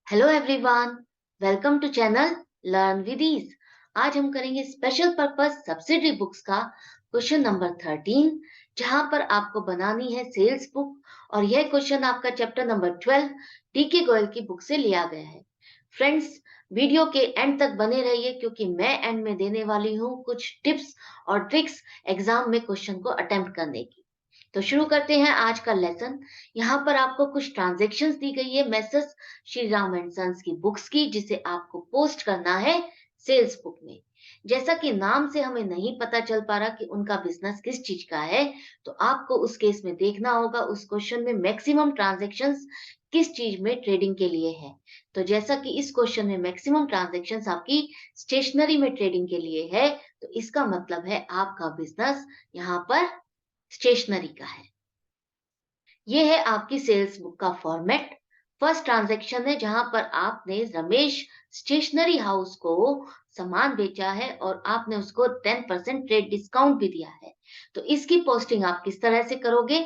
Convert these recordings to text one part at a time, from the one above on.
Hello everyone, welcome to channel learn with ease. आज हम करेंगे स्पेशल पर्पस सब्सिडरी बुक्स का क्वेश्चन नंबर 13, जहां पर आपको बनानी है सेल्स बुक। और यह क्वेश्चन आपका चैप्टर नंबर 12 टीके गोयल की बुक से लिया गया है। फ्रेंड्स, वीडियो के एंड तक बने रहिए क्योंकि मैं एंड में देने वाली हूँ कुछ टिप्स और ट्रिक्स एग्जाम में क्वेश्चन को अटेम्प्ट करने की। तो शुरू करते हैं आज का लेसन। यहाँ पर आपको कुछ ट्रांजैक्शंस दी गई है messrs Shri Ram and sons की बुक्स की, जिसे आपको पोस्ट करना है सेल्स बुक में। जैसा कि नाम से हमें नहीं पता चल पा रहा कि उनका बिजनेस किस चीज का है, तो आपको उस केस में देखना होगा उस क्वेश्चन में मैक्सिमम ट्रांजैक्शंस किस चीज में ट्रेडिंग के लिए है। तो जैसा कि इस क्वेश्चन में मैक्सिमम ट्रांजैक्शंस आपकी स्टेशनरी में ट्रेडिंग के लिए है, तो इसका मतलब है आपका बिजनेस यहाँ पर स्टेशनरी का है। ये है आपकी सेल्स बुक का फॉर्मेट। फर्स्ट ट्रांजैक्शन है जहां पर आपने रमेश स्टेशनरी हाउस को सामान बेचा है और आपने उसको 10% ट्रेड डिस्काउंट भी दिया है। तो इसकी पोस्टिंग आप किस तरह से करोगे?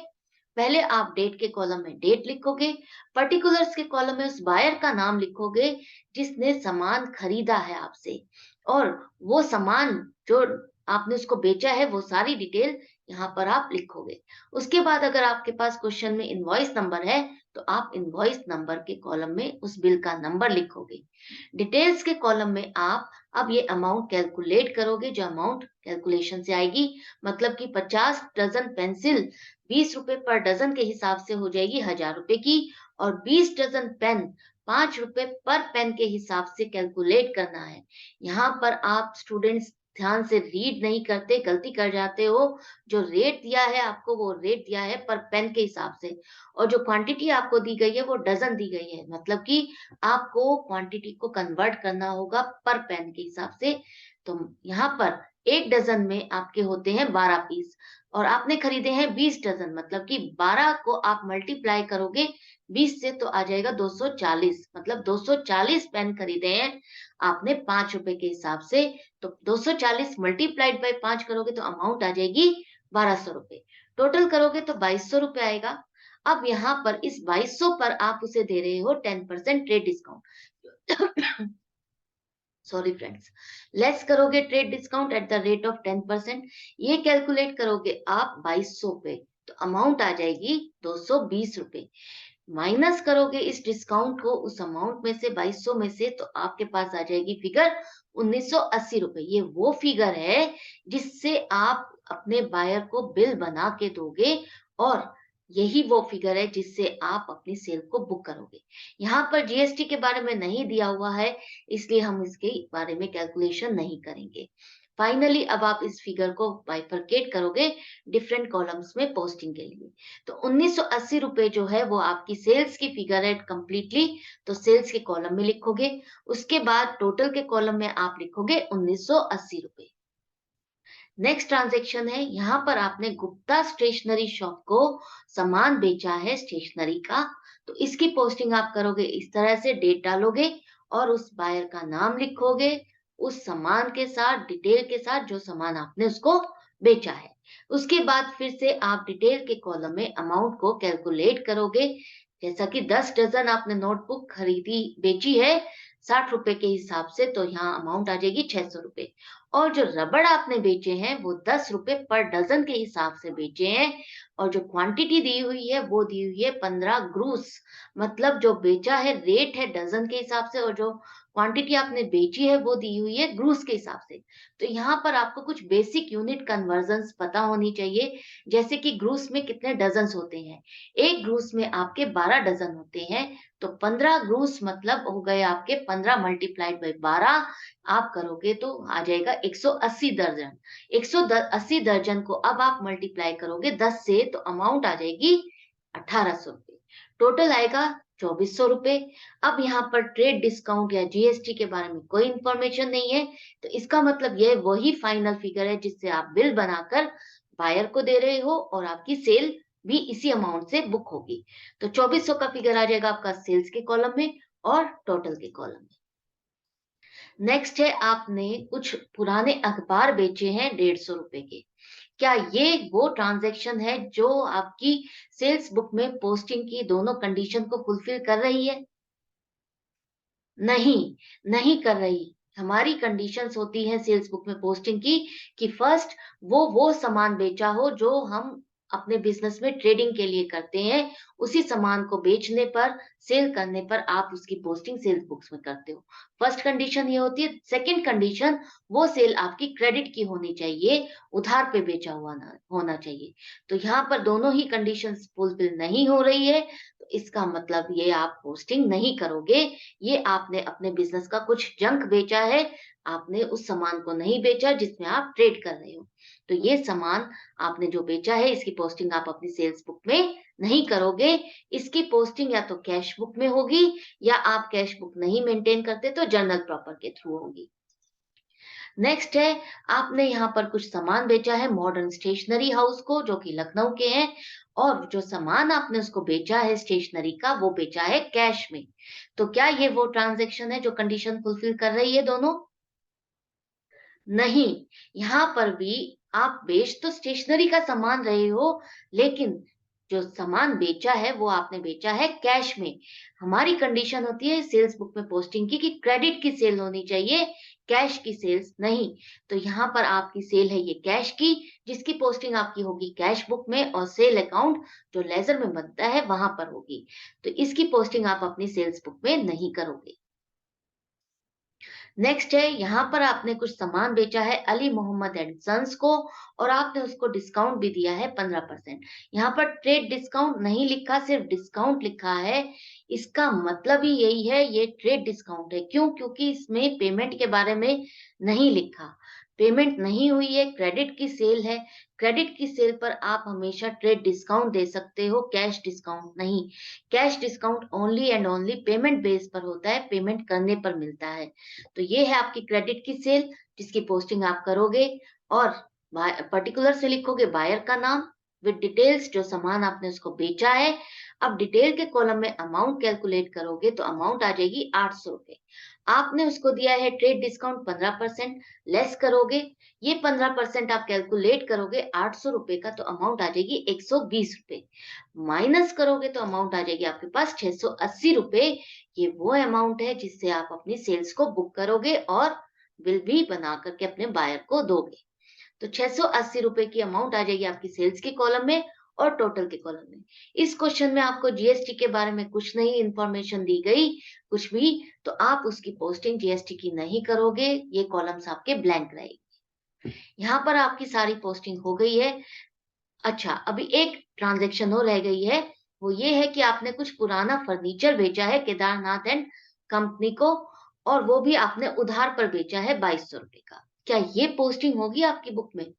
पहले आप डेट के कॉलम में डेट लिखोगे, पर्टिकुलर्स के कॉलम में उस बायर का नाम लिखोगे जिसने सामान खरीदा है आपसे, और वो सामान जो आपने उसको बेचा है वो सारी डिटेल यहाँ पर आप लिखोगे। उसके बाद अगर आपके पास क्वेश्चन में इनवॉइस नंबर है, तो आप इनवॉइस नंबर के कॉलम में उस बिल का नंबर लिखोगे। डिटेल्स के कॉलम में आप अब ये अमाउंट कैलकुलेट करोगे, जो अमाउंट कैलकुलेशन से आएगी, मतलब कि 50 डजन पेंसिल 20 रुपए पर डजन के हिसाब से हो जाएगी 1000 रुपए की, और 20 डजन पेन 5 रुपए पर पेन के हिसाब से कैलकुलेट करना है। यहाँ पर आप स्टूडेंट्स ध्यान से रीड नहीं करते, गलती कर जाते हो। जो रेट दिया है आपको, वो रेट दिया है पर पेन के हिसाब से, और जो क्वांटिटी आपको दी गई है वो डजन दी गई है, मतलब कि आपको क्वांटिटी को कन्वर्ट करना होगा पर पेन के हिसाब से। तो यहाँ पर एक डजन में आपके होते हैं 12 पीस, और आपने खरीदे हैं 20 डजन, मतलब कि 12 को आप मल्टीप्लाई करोगे 20 से, तो आ जाएगा 240, मतलब 240 पेन खरीदे हैं आपने 5 रुपए के हिसाब से। तो 240 मल्टीप्लाइड बाय 5 करोगे तो अमाउंट आ जाएगी 1200 रुपए। टोटल करोगे तो 2200 रुपए आएगा। अब यहाँ पर इस 2200 पर आप उसे दे रहे हो 10% trade discount. Sorry friends, less करोगे trade discount at the rate of 10%। ये कैलकुलेट करोगे आप 2200 पे, तो अमाउंट आ जाएगी 220 रुपए। माइनस करोगे इस डिस्काउंट को उस अमाउंट में से, 2200 में से, तो आपके पास आ जाएगी फिगर 1980 रुपए। ये वो फिगर है जिससे आप अपने बायर को बिल बना के दोगे, और यही वो फिगर है जिससे आप अपनी सेल को बुक करोगे। यहाँ पर जीएसटी के बारे में नहीं दिया हुआ है, इसलिए हम इसके बारे में कैलकुलेशन नहीं करेंगे। फाइनली अब आप इस फिगर को बाइफरकेट करोगे डिफरेंट कॉलम्स में पोस्टिंग के लिए। तो 1980 रुपए जो है वो आपकी सेल्स की फिगर है कंप्लीटली, तो सेल्स के कॉलम में लिखोगे। उसके बाद टोटल के कॉलम में आप लिखोगे 1980 रुपए। नेक्स्ट ट्रांजेक्शन है, यहाँ पर आपने गुप्ता स्टेशनरी शॉप को सामान बेचा है स्टेशनरी का। तो इसकी पोस्टिंग आप करोगे इस तरह से, डेट डालोगे और उस बायर का नाम लिखोगे उस सामान के साथ, डिटेल के साथ, जो सामान आपने उसको बेचा है। उसके बाद फिर से आप डिटेल के कॉलम में अमाउंट को कैलकुलेट करोगे। जैसा कि 10 डजन आपने नोटबुक खरीदी बेची है 60 रुपए के हिसाब से, तो यहाँ अमाउंट आ जाएगी 600 रुपए। और जो रबड़ आपने बेचे हैं वो 10 रुपए पर डजन के हिसाब से बेचे हैं, और जो क्वांटिटी दी हुई है वो दी हुई है 15 ग्रूस, मतलब जो बेचा है रेट है डजन के हिसाब से, और जो क्वांटिटी आपने बेची है वो दी हुई है ग्रूस के हिसाब से। तो यहाँ पर आपको कुछ बेसिक यूनिट कन्वर्जन्स पता होनी चाहिए, जैसे कि ग्रूस में कितने डजन्स होते हैं। एक ग्रूस में आपके 12 डजन होते हैं, तो 15 ग्रूस मतलब हो गए आपके 15 मल्टीप्लाइड बाई 12, आप करोगे तो आ जाएगा 180 दर्जन। 180 दर्जन को अब आप मल्टीप्लाई करोगे 10 से, तो अमाउंट आ जाएगी 1800 रुपए। टोटल आएगा 2400 रुपए। अब यहाँ पर ट्रेड डिस्काउंट या जीएसटी के बारे में कोई इंफॉर्मेशन नहीं है, तो इसका मतलब यह वही फाइनल फिगर है जिससे आप बिल बनाकर बायर को दे रहे हो, और आपकी सेल भी इसी अमाउंट से बुक होगी। तो 2400 का फिगर आ जाएगा आपका सेल्स के कॉलम में और टोटल के कॉलम में। नेक्स्ट है, आपने कुछ पुराने अखबार बेचे हैं 150 रुपए के। क्या ये वो ट्रांजैक्शन है जो आपकी सेल्स बुक में पोस्टिंग की दोनों कंडीशन को फुलफिल कर रही है? नहीं, नहीं कर रही। हमारी कंडीशंस होती हैं सेल्स बुक में पोस्टिंग की कि फर्स्ट वो सामान बेचा हो जो हम अपने बिज़नेस में ट्रेडिंग के लिए करते हैं। उसी सामान को बेचने पर, सेल करने पर आप उसकी पोस्टिंग सेल्स बुक्स में करते हो। फर्स्ट कंडीशन ये होती है। सेकंड कंडीशन, वो सेल आपकी क्रेडिट की होनी चाहिए, उधार पे बेचा हुआ ना होना चाहिए। तो यहाँ पर दोनों ही कंडीशंस फुलफिल नहीं हो रही है, तो इसका मतलब ये आप पोस्टिंग नहीं करोगे। ये आपने अपने बिज़नेस का कुछ जंक बेचा है, आपने उस सामान को नहीं बेचा जिसमें आप ट्रेड कर रहे हो। तो ये सामान आपने जो बेचा है, इसकी पोस्टिंग आप अपनी सेल्स बुक में नहीं करोगे। इसकी पोस्टिंग या तो कैश बुक में होगी, या आप कैश बुक नहीं मेंटेन करते तो जर्नल प्रॉपर के थ्रू होगी। नेक्स्ट है, आपने यहाँ पर कुछ सामान बेचा है मॉडर्न स्टेशनरी हाउस को, जो कि लखनऊ के हैं, और जो सामान आपने उसको बेचा है स्टेशनरी का, वो बेचा है कैश में। तो क्या ये वो ट्रांज़ैक्शन है जो कंडीशन फुलफिल कर रही है दोनों? नहीं, यहाँ पर भी आप बेच तो स्टेशनरी का सामान रहे हो, लेकिन जो सामान बेचा है, वो आपने बेचा है कैश में। हमारी कंडीशन होती है सेल्स बुक में पोस्टिंग की कि क्रेडिट की सेल होनी चाहिए, कैश की सेल्स नहीं। तो यहाँ पर आपकी सेल है ये कैश की, जिसकी पोस्टिंग आपकी होगी कैश बुक में, और सेल अकाउंट जो लेज़र में बनता है, वहाँ पर होगी। तो इसकी पोस्टिंग आप अपनी सेल्स बुक में नहीं करोगे। नेक्स्ट है, यहाँ पर आपने कुछ सामान बेचा है अली मोहम्मद एंड सन्स को, और आपने उसको डिस्काउंट भी दिया है 15%। यहाँ पर ट्रेड डिस्काउंट नहीं लिखा, सिर्फ डिस्काउंट लिखा है। इसका मतलब ही यही है, ये ट्रेड डिस्काउंट है। क्यों? क्योंकि इसमें पेमेंट के बारे में नहीं लिखा। पेमेंट नहीं हुई है, क्रेडिट की सेल है। क्रेडिट की सेल पर आप हमेशा ट्रेड डिस्काउंट दे सकते हो, कैश डिस्काउंट नहीं। Cash discount only and only payment base पर होता है, पेमेंट करने पर मिलता है। तो ये है आपकी क्रेडिट की सेल, जिसकी पोस्टिंग आप करोगे, और पर्टिकुलर से लिखोगे बायर का नाम विद डिटेल्स, जो सामान आपने उसको बेचा है। अब डिटेल के कॉलम में अमाउंट कैलकुलेट करोगे तो अमाउंट आ जाएगी 800 रुपए। आपने उसको दिया है ट्रेड डिस्काउंट 15%, लेस करोगे, ये 15% आप कैलकुलेट करोगे 800 रुपए का, तो अमाउंट आ जाएगी 120 रुपए। माइनस करोगे तो अमाउंट आ जाएगी आपके पास 680 रुपए। ये वो अमाउंट है जिससे आप अपनी सेल्स को बुक करोगे और बिल भी बना करके अपने बायर को दोगे। तो 680 रुपए की अमाउंट आ जाएगी आपकी सेल्स के कॉलम में और टोटल के कॉलम में। इस क्वेश्चन में आपको जीएसटी के बारे में कुछ नहीं इंफॉर्मेशन दी गई, कुछ भी, तो आप उसकी पोस्टिंग जीएसटी की नहीं करोगे, ये कॉलम्स आपके ब्लैंक रहेगी। यहाँ पर आपकी सारी पोस्टिंग हो गई है। अच्छा, अभी एक ट्रांज़ैक्शन और रह गई है, वो ये है कि आपने कुछ पुराना फर्नीचर बेचा है केदारनाथ एंड कंपनी को, और वो भी आपने उधार पर बेचा है 2200 रुपए का। क्या ये पोस्टिंग होगी आपकी बुक में?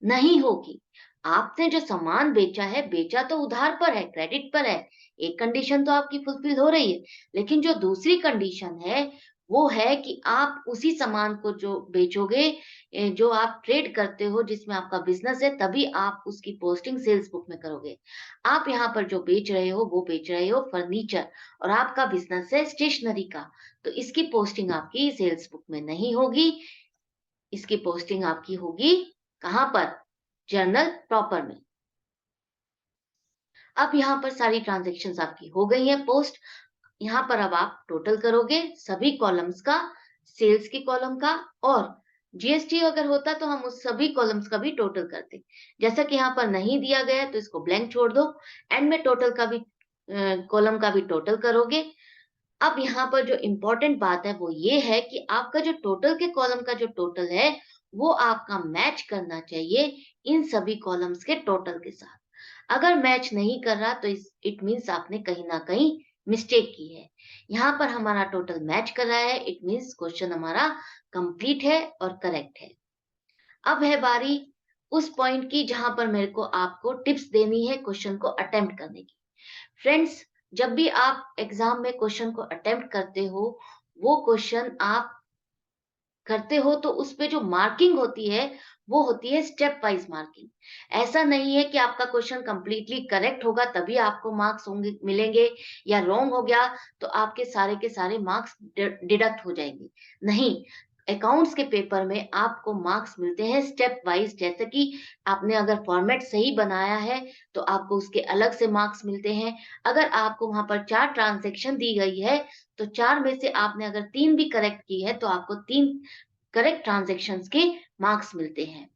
नहीं होगी। आपने जो सामान बेचा है, बेचा तो उधार पर है, क्रेडिट पर है। एक कंडीशन तो आपकी फुलफिल हो रही है, लेकिन जो दूसरी कंडीशन है, वो है कि आप उसी सामान को जो बेचोगे, जो आप ट्रेड करते हो, जिसमें आपका बिज़नेस है, तभी आप उसकी पोस्टिंग सेल्स बुक में करोगे। आप यहाँ पर जो बेच रहे हो, वो बेच रहे हो फर्नीचर, और आपका बिज़नेस है स्टेशनरी का, तो इसकी पोस्टिंग आपकी सेल्स बुक में नहीं होगी। इसकी पोस्टिंग आपकी होगी कहाँ पर? जर्नल प्रॉपर में। अब यहाँ पर सारी ट्रांज़ैक्शंस आपकी हो गई हैं पोस्ट। यहाँ पर अब आप टोटल करोगे सभी कॉलम्स का, सेल्स के कॉलम का, और जीएसटी अगर होता तो हम उस सभी कॉलम्स का भी टोटल करते। जैसा कि यहाँ पर नहीं दिया गया है तो इसको ब्लैंक छोड़ दो। एंड में टोटल का भी कॉलम का भी टोटल करोगे। अब यहाँ पर जो इम्पोर्टेंट बात है वो ये है कि आपका जो टोटल के कॉलम का जो टोटल है, वो आपका मैच करना चाहिए इन सभी कॉलम्स के टोटल के साथ। अगर मैच नहीं कर रहा तो इस इट मीन्स आपने कहीं न कहीं मिस्टेक की है। यहाँ पर हमारा टोटल मैच कर रहा है, इट मीन्स क्वेश्चन हमारा कंप्लीट है और करेक्ट है। अब है बारी उस पॉइंट की जहाँ पर मेरे को आपको टिप्स देनी है क्वेश्चन को अटेम्प्ट करने की। फ्रेंड्स, जब भी आप एग्जाम में क्वेश्चन को अटेम्प्ट करते हो, वो क्वेश्चन आप करते हो तो उसपे जो मार्किंग होती है, वो होती है स्टेप वाइज़ मार्किंग। ऐसा नहीं है कि आपका क्वेश्चन कंप्लीटली करेक्ट होगा तभी आपको मार्क्स होंगे मिलेंगे, या रॉन्ग हो गया तो आपके सारे के सारे मार्क्स डिडक्ट हो जाएँगे। नहीं, अकाउंट्स के पेपर में आपको मार्क्स मिलते हैं स्टेप वाइज, जैसे कि आपने अगर फॉर्मेट सही बनाया है तो आपको उसके अलग से मार्क्स मिलते हैं। अगर आपको वहां पर 4 ट्रांजैक्शन दी गई है तो 4 में से आपने अगर 3 भी करेक्ट की है तो आपको 3 करेक्ट ट्रांजैक्शंस के मार्क्स मिलते हैं।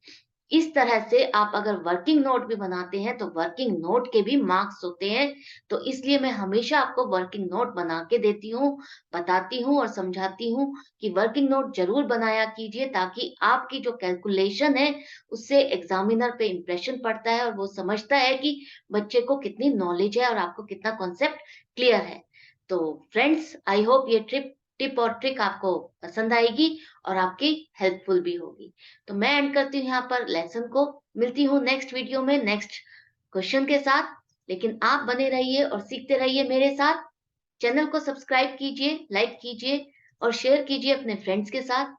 इस तरह से आप अगर वर्किंग नोट भी बनाते हैं तो वर्किंग नोट के भी मार्क्स होते हैं। तो इसलिए मैं हमेशा आपको वर्किंग नोट बना के देती हूँ, बताती हूँ और समझाती हूँ कि वर्किंग नोट ज़रूर बनाया कीजिए, ताकि आपकी जो कैलकुलेशन है उससे एग्ज़ामिनर पे इम्प्रेशन पड़ता है और वो समझता है कि बच्चे को कितनी नॉलेज है और आपको कितना कॉन्सेप्ट क्लियर है। तो फ्रेंड्स, आई होप ये टिप और ट्रिक आपको पसंद आएगी और आपकी हेल्पफुल भी होगी। तो मैं एंड करती हूँ यहाँ पर लेसन को। मिलती हूँ नेक्स्ट वीडियो में नेक्स्ट क्वेश्चन के साथ। लेकिन आप बने रहिए और सीखते रहिए मेरे साथ। चैनल को सब्सक्राइब कीजिए, लाइक कीजिए और शेयर कीजिए अपने फ्रेंड्स के साथ।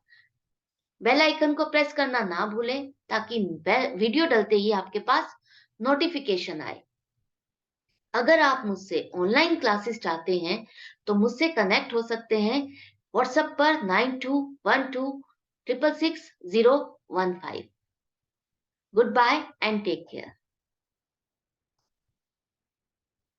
बेल आइकन को प्रेस करना ना भूलें, ताकि वीडियो डलते ही आपके पास नोटिफिकेशन आए। अगर आप मुझसे ऑनलाइन क्लासेस चाहते हैं तो मुझसे कनेक्ट हो सकते हैं व्हाट्सएप पर 9212 666 015। Goodbye and take care.